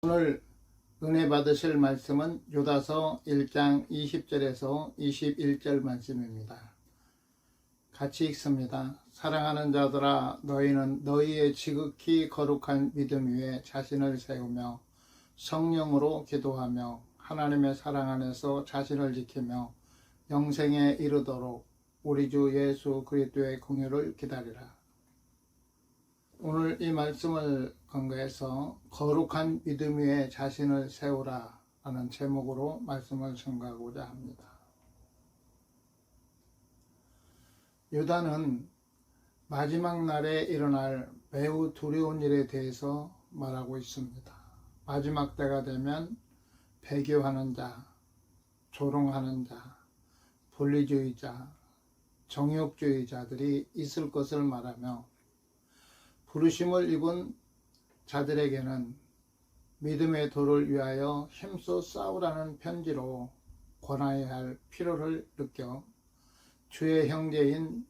오늘 은혜 받으실 말씀은 유다서 1장 20절에서 21절 말씀입니다. 같이 읽습니다. 사랑하는 자들아, 너희는 너희의 지극히 거룩한 믿음 위에 자신을 세우며 성령으로 기도하며 하나님의 사랑 안에서 자신을 지키며 영생에 이르도록 우리 주 예수 그리스도의 긍휼을 기다리라. 오늘 이 말씀을 근거해서 거룩한 믿음 위에 자신을 세우라 라는 제목으로 말씀을 전가하고자 합니다. 유다는 마지막 날에 일어날 매우 두려운 일에 대해서 말하고 있습니다. 마지막 때가 되면 배교하는 자, 조롱하는 자, 분리주의자, 정욕주의자들이 있을 것을 말하며 부르심을 입은 자들에게는 믿음의 도를 위하여 힘써 싸우라는 편지로 권하여야 할 필요를 느껴 주의 형제인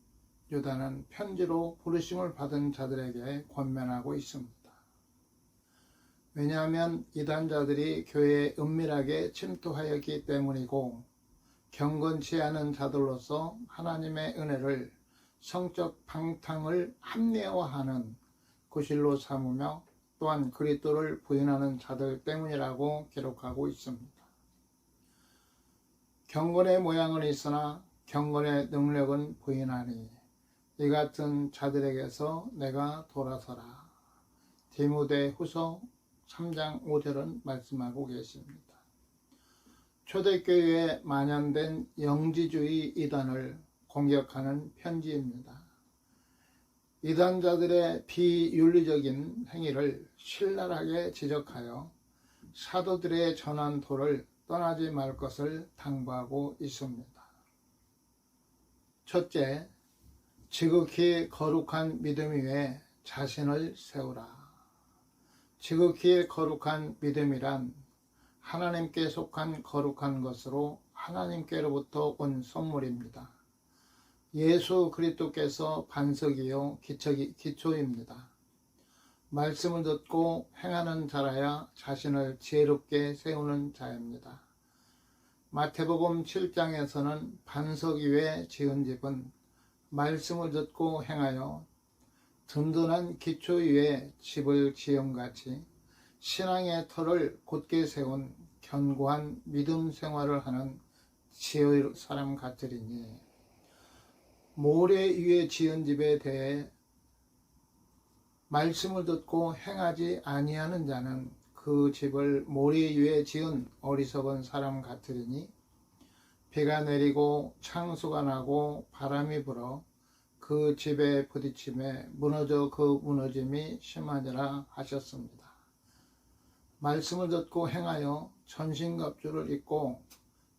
유다는 편지로 부르심을 받은 자들에게 권면하고 있습니다. 왜냐하면 이단자들이 교회에 은밀하게 침투하였기 때문이고 경건치 않은 자들로서 하나님의 은혜를 성적 방탕을 합리화하는 구실로 삼으며 또한 그리스도를 부인하는 자들 때문이라고 기록하고 있습니다. 경건의 모양은 있으나 경건의 능력은 부인하니 이 같은 자들에게서 내가 돌아서라. 디모데후서 3장 5절은 말씀하고 계십니다. 초대교회에 만연된 영지주의 이단을 공격하는 편지입니다. 이단자들의 비윤리적인 행위를 신랄하게 지적하여 사도들의 전한 도를 떠나지 말 것을 당부하고 있습니다. 첫째, 지극히 거룩한 믿음 위에 자신을 세우라. 지극히 거룩한 믿음이란 하나님께 속한 거룩한 것으로 하나님께로부터 온 선물입니다. 예수 그리스도께서 반석이요 기초입니다. 말씀을 듣고 행하는 자라야 자신을 지혜롭게 세우는 자입니다. 마태복음 7장에서는 반석 위에 지은 집은 말씀을 듣고 행하여 든든한 기초 위에 집을 지음같이 신앙의 터를 곧게 세운 견고한 믿음 생활을 하는 지혜의 사람 같으리니 모래 위에 지은 집에 대해 말씀을 듣고 행하지 아니하는 자는 그 집을 모래 위에 지은 어리석은 사람 같으리니 비가 내리고 창수가 나고 바람이 불어 그 집에 부딪힘에 무너져 그 무너짐이 심하니라 하셨습니다. 말씀을 듣고 행하여 전신갑주를 입고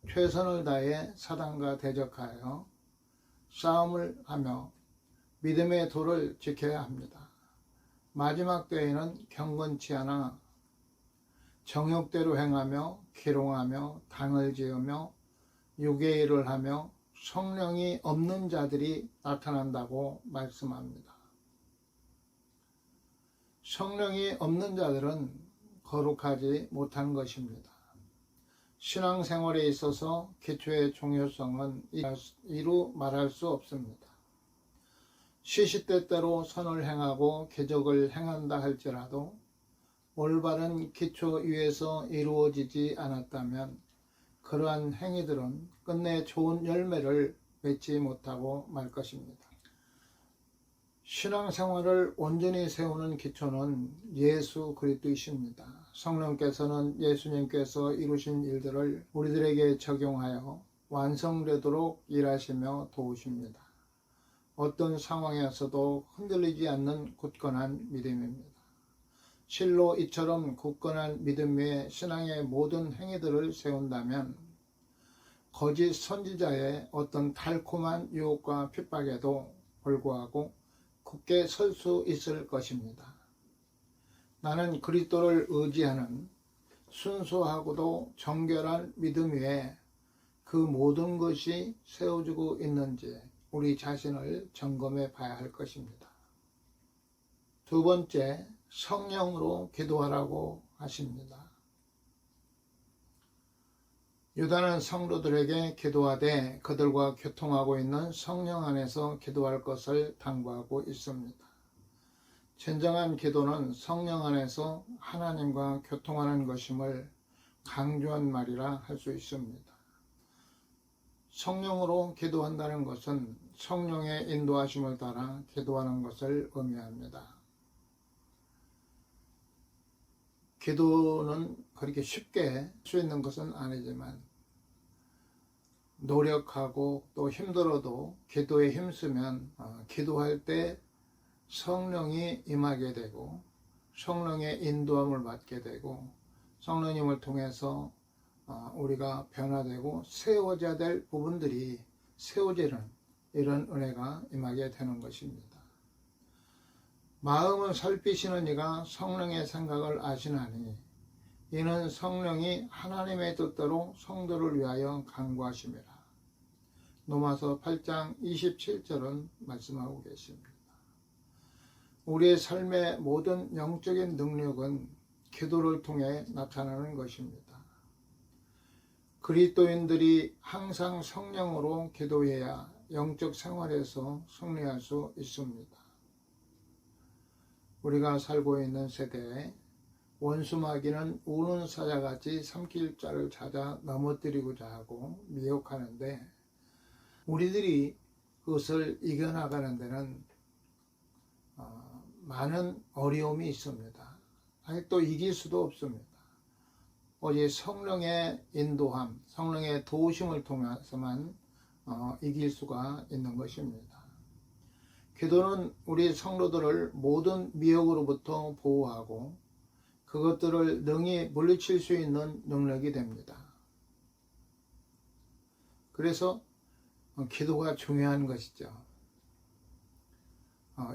최선을 다해 사단과 대적하여 싸움을 하며 믿음의 도를 지켜야 합니다. 마지막 때에는 경건치 않아 정욕대로 행하며 기롱하며 당을 지으며 육의 일을 하며 성령이 없는 자들이 나타난다고 말씀합니다. 성령이 없는 자들은 거룩하지 못한 것입니다. 신앙생활에 있어서 기초의 중요성은 이루 말할 수 없습니다. 시시때때로 선을 행하고 기적을 행한다 할지라도 올바른 기초 위에서 이루어지지 않았다면 그러한 행위들은 끝내 좋은 열매를 맺지 못하고 말 것입니다. 신앙생활을 온전히 세우는 기초는 예수 그리스도이십니다. 성령께서는 예수님께서 이루신 일들을 우리들에게 적용하여 완성되도록 일하시며 도우십니다. 어떤 상황에서도 흔들리지 않는 굳건한 믿음입니다. 실로 이처럼 굳건한 믿음 위에 신앙의 모든 행위들을 세운다면 거짓 선지자의 어떤 달콤한 유혹과 핍박에도 불구하고 굳게 설 수 있을 것입니다. 나는 그리스도를 의지하는 순수하고도 정결한 믿음 위에 그 모든 것이 세워지고 있는지 우리 자신을 점검해 봐야 할 것입니다. 두 번째, 성령으로 기도하라고 하십니다. 유다는 성도들에게 기도하되 그들과 교통하고 있는 성령 안에서 기도할 것을 당부하고 있습니다. 진정한 기도는 성령 안에서 하나님과 교통하는 것임을 강조한 말이라 할 수 있습니다. 성령으로 기도한다는 것은 성령의 인도하심을 따라 기도하는 것을 의미합니다. 기도는 그렇게 쉽게 할 수 있는 것은 아니지만 노력하고 또 힘들어도 기도에 힘쓰면 기도할 때 성령이 임하게 되고 성령의 인도함을 받게 되고 성령님을 통해서 우리가 변화되고 세워져야 될 부분들이 세워지는 이런 은혜가 임하게 되는 것입니다. 마음을 살피시는 이가 성령의 생각을 아시나니 이는 성령이 하나님의 뜻대로 성도를 위하여 간구하심이라. 로마서 8장 27절은 말씀하고 계십니다. 우리의 삶의 모든 영적인 능력은 기도를 통해 나타나는 것입니다. 그리스도인들이 항상 성령으로 기도해야 영적 생활에서 승리할 수 있습니다. 우리가 살고 있는 세대에 원수마귀는 우는 사자같이 삼킬 자를 찾아 넘어뜨리고자 하고 미혹하는데 우리들이 그것을 이겨나가는 데는 많은 어려움이 있습니다. 아직도 이길 수도 없습니다. 오직 성령의 인도함, 성령의 도우심을 통해서만 이길 수가 있는 것입니다. 기도는 우리 성도들을 모든 미혹으로부터 보호하고 그것들을 능히 물리칠 수 있는 능력이 됩니다. 그래서 기도가 중요한 것이죠.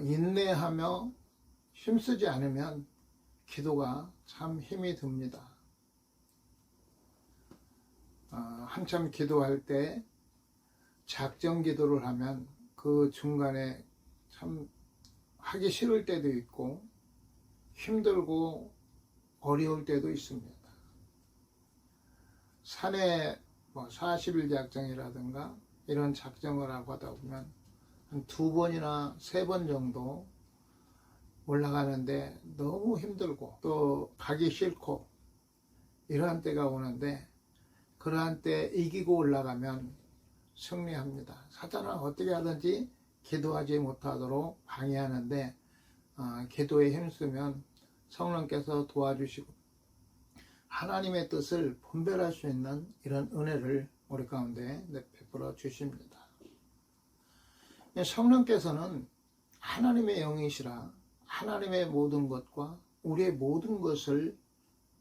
인내하며 힘쓰지 않으면 기도가 참 힘이 듭니다. 한참 기도할 때 작정 기도를 하면 그 중간에 참 하기 싫을 때도 있고 힘들고 어려울 때도 있습니다. 산에 40일 작정이라든가 이런 작정을 하고 하다 보면 한 2번이나 3번 정도 올라가는데 너무 힘들고 또 가기 싫고 이러한 때가 오는데 그러한 때 이기고 올라가면 승리합니다. 사탄은 어떻게 하든지 기도하지 못하도록 방해하는데 기도에 힘쓰면 성령께서 도와주시고 하나님의 뜻을 분별할 수 있는 이런 은혜를 우리 가운데 베풀어 주십니다. 성령께서는 하나님의 영이시라 하나님의 모든 것과 우리의 모든 것을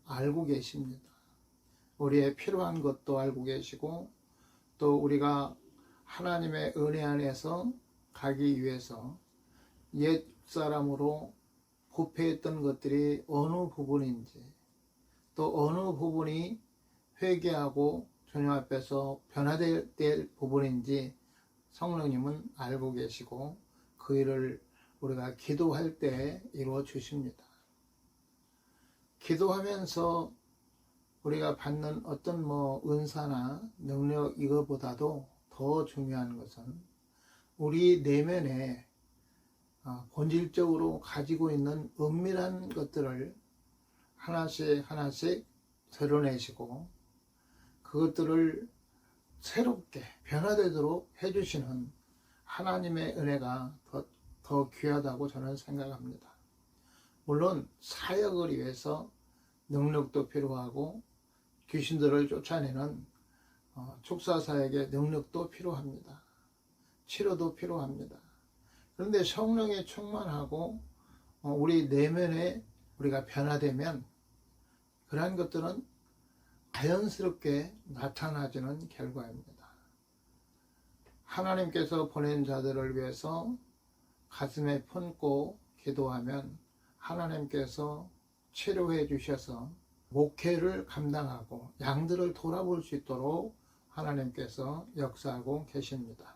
알고 계십니다. 우리의 필요한 것도 알고 계시고 또 우리가 하나님의 은혜 안에서 가기 위해서 옛 사람으로 부패했던 것들이 어느 부분인지 또 어느 부분이 회개하고 주님 앞에서 변화될 부분인지 성령님은 알고 계시고 그 일을 우리가 기도할 때 이루어 주십니다. 기도하면서 우리가 받는 어떤 은사나 능력 이거보다도 더 중요한 것은 우리 내면에 본질적으로 가지고 있는 은밀한 것들을 하나씩 하나씩 드러내시고 그것들을 새롭게 변화되도록 해주시는 하나님의 은혜가 더 귀하다고 저는 생각합니다. 물론 사역을 위해서 능력도 필요하고 귀신들을 쫓아내는 축사사역의 능력도 필요합니다. 치료도 필요합니다. 그런데 성령에 충만하고 우리 내면에 우리가 변화되면 그러한 것들은 자연스럽게 나타나지는 결과입니다. 하나님께서 보낸 자들을 위해서 가슴에 품고 기도하면 하나님께서 치료해 주셔서 목회를 감당하고 양들을 돌아볼 수 있도록 하나님께서 역사하고 계십니다.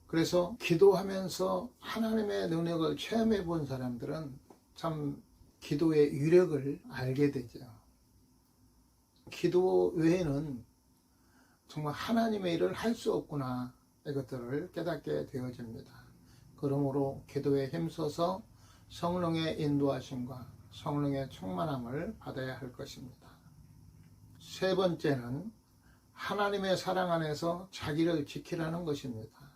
그래서 기도하면서 하나님의 능력을 체험해 본 사람들은 참 기도의 위력을 알게 되죠. 기도 외에는 정말 하나님의 일을 할 수 없구나, 이것들을 깨닫게 되어집니다. 그러므로 기도에 힘써서 성령의 인도하심과 성령의 충만함을 받아야 할 것입니다. 세 번째는 하나님의 사랑 안에서 자기를 지키라는 것입니다.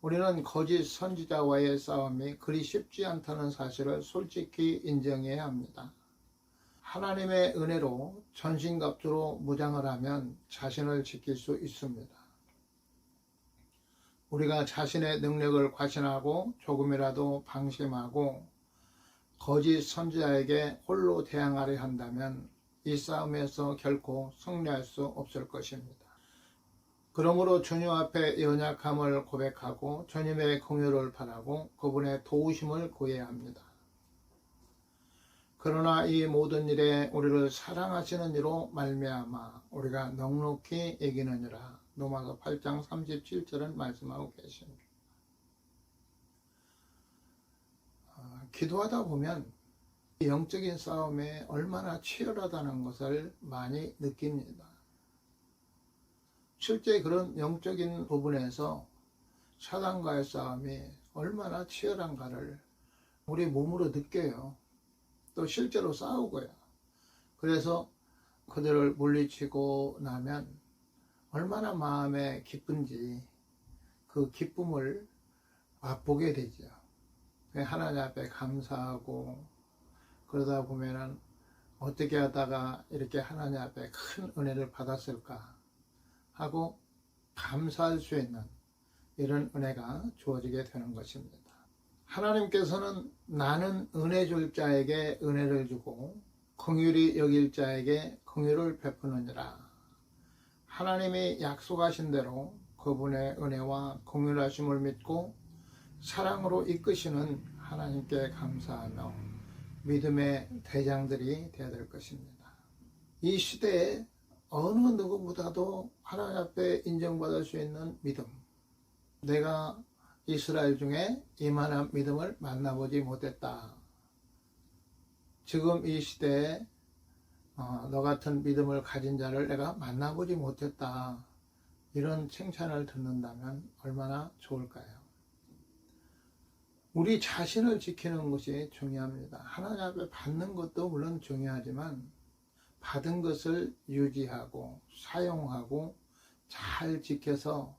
우리는 거짓 선지자와의 싸움이 그리 쉽지 않다는 사실을 솔직히 인정해야 합니다. 하나님의 은혜로 전신갑주로 무장을 하면 자신을 지킬 수 있습니다. 우리가 자신의 능력을 과신하고 조금이라도 방심하고 거짓 선지자에게 홀로 대항하려 한다면 이 싸움에서 결코 승리할 수 없을 것입니다. 그러므로 주님 앞에 연약함을 고백하고 주님의 긍휼을 바라고 그분의 도우심을 구해야 합니다. 그러나 이 모든 일에 우리를 사랑하시는 이로 말미암아 우리가 넉넉히 이기느니라. 로마서 8장 37절을 말씀하고 계십니다. 기도하다 보면 영적인 싸움에 얼마나 치열하다는 것을 많이 느낍니다. 실제 그런 영적인 부분에서 사단과의 싸움이 얼마나 치열한가를 우리 몸으로 느껴요. 또 실제로 싸우고요. 그래서 그들을 물리치고 나면 얼마나 마음에 기쁜지 그 기쁨을 맛보게 되죠. 하나님 앞에 감사하고 그러다 보면은 어떻게 하다가 이렇게 하나님 앞에 큰 은혜를 받았을까 하고 감사할 수 있는 이런 은혜가 주어지게 되는 것입니다. 하나님께서는 나는 은혜 줄 자에게 은혜를 주고 긍휼히 여길 자에게 긍휼을 베푸느니라. 하나님이 약속하신 대로 그분의 은혜와 긍휼하심을 믿고 사랑으로 이끄시는 하나님께 감사하며 믿음의 대장들이 되어야 될 것입니다. 이 시대에 어느 누구보다도 하나님 앞에 인정받을 수 있는 믿음, 내가 이스라엘 중에 이만한 믿음을 만나보지 못했다. 지금 이 시대에 너 같은 믿음을 가진 자를 내가 만나보지 못했다. 이런 칭찬을 듣는다면 얼마나 좋을까요? 우리 자신을 지키는 것이 중요합니다. 하나님 앞에 받는 것도 물론 중요하지만 받은 것을 유지하고 사용하고 잘 지켜서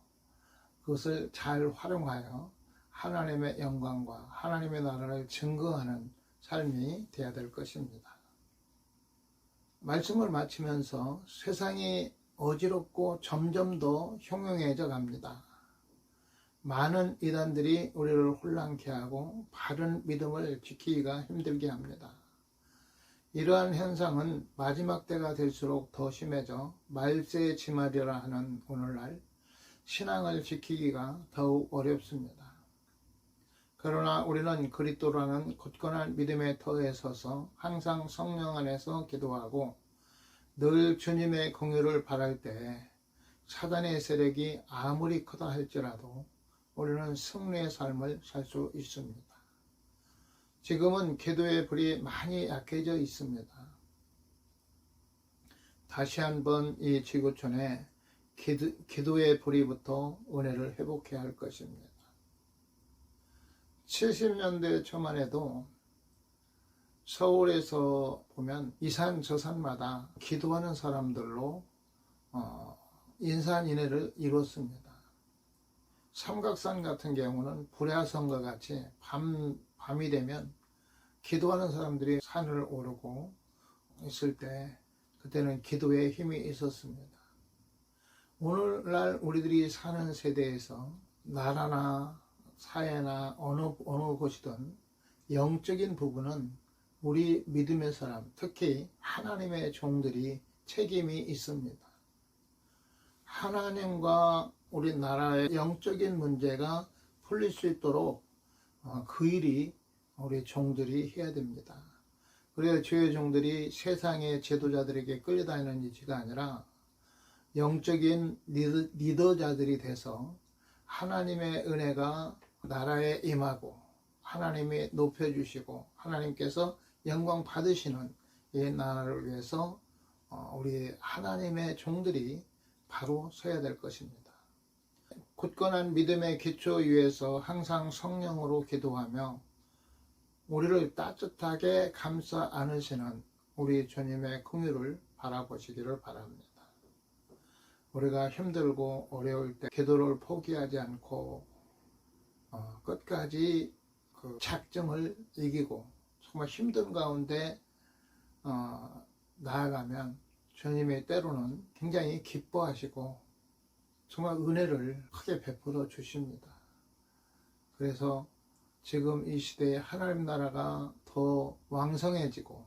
그것을 잘 활용하여 하나님의 영광과 하나님의 나라를 증거하는 삶이 되어야 될 것입니다. 말씀을 마치면서 세상이 어지럽고 점점 더 흉흉해져 갑니다. 많은 이단들이 우리를 혼란케 하고 바른 믿음을 지키기가 힘들게 합니다. 이러한 현상은 마지막 때가 될수록 더 심해져 말세지말이라 하는 오늘날 신앙을 지키기가 더욱 어렵습니다. 그러나 우리는 그리스도라는 굳건한 믿음의 터에 서서 항상 성령 안에서 기도하고 늘 주님의 긍휼을 바랄 때 사단의 세력이 아무리 크다 할지라도 우리는 승리의 삶을 살 수 있습니다. 지금은 기도의 불이 많이 약해져 있습니다. 다시 한번 이 지구촌에 기도의 불이 붙어 은혜를 회복해야 할 것입니다. 70년대 초만 해도 서울에서 보면 이 산 저 산마다 기도하는 사람들로 인산인해를 이뤘습니다. 삼각산 같은 경우는 불야성과 같이 밤이 되면 기도하는 사람들이 산을 오르고 있을 때 그때는 기도에 힘이 있었습니다. 오늘날 우리들이 사는 세대에서 나라나 사회나 어느 곳이든 영적인 부분은 우리 믿음의 사람, 특히 하나님의 종들이 책임이 있습니다. 하나님과 우리 나라의 영적인 문제가 풀릴 수 있도록 그 일이 우리 종들이 해야 됩니다. 그래야 주의 종들이 세상의 제도자들에게 끌려다니는 이치가 아니라 영적인 리더자들이 돼서 하나님의 은혜가 나라에 임하고 하나님이 높여주시고 하나님께서 영광 받으시는 이 나라를 위해서 우리 하나님의 종들이 바로 서야 될 것입니다. 굳건한 믿음의 기초 위에서 항상 성령으로 기도하며 우리를 따뜻하게 감싸 안으시는 우리 주님의 긍휼을 바라보시기를 바랍니다. 우리가 힘들고 어려울 때 기도를 포기하지 않고 끝까지 그 착정을 이기고 정말 힘든 가운데 나아가면 주님이 때로는 굉장히 기뻐하시고 정말 은혜를 크게 베풀어 주십니다. 그래서 지금 이 시대에 하나님 나라가 더 왕성해지고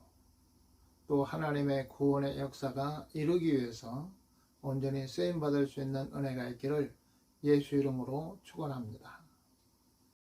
또 하나님의 구원의 역사가 이루기 위해서 온전히 쓰임받을 수 있는 은혜가 있기를 예수 이름으로 축원합니다.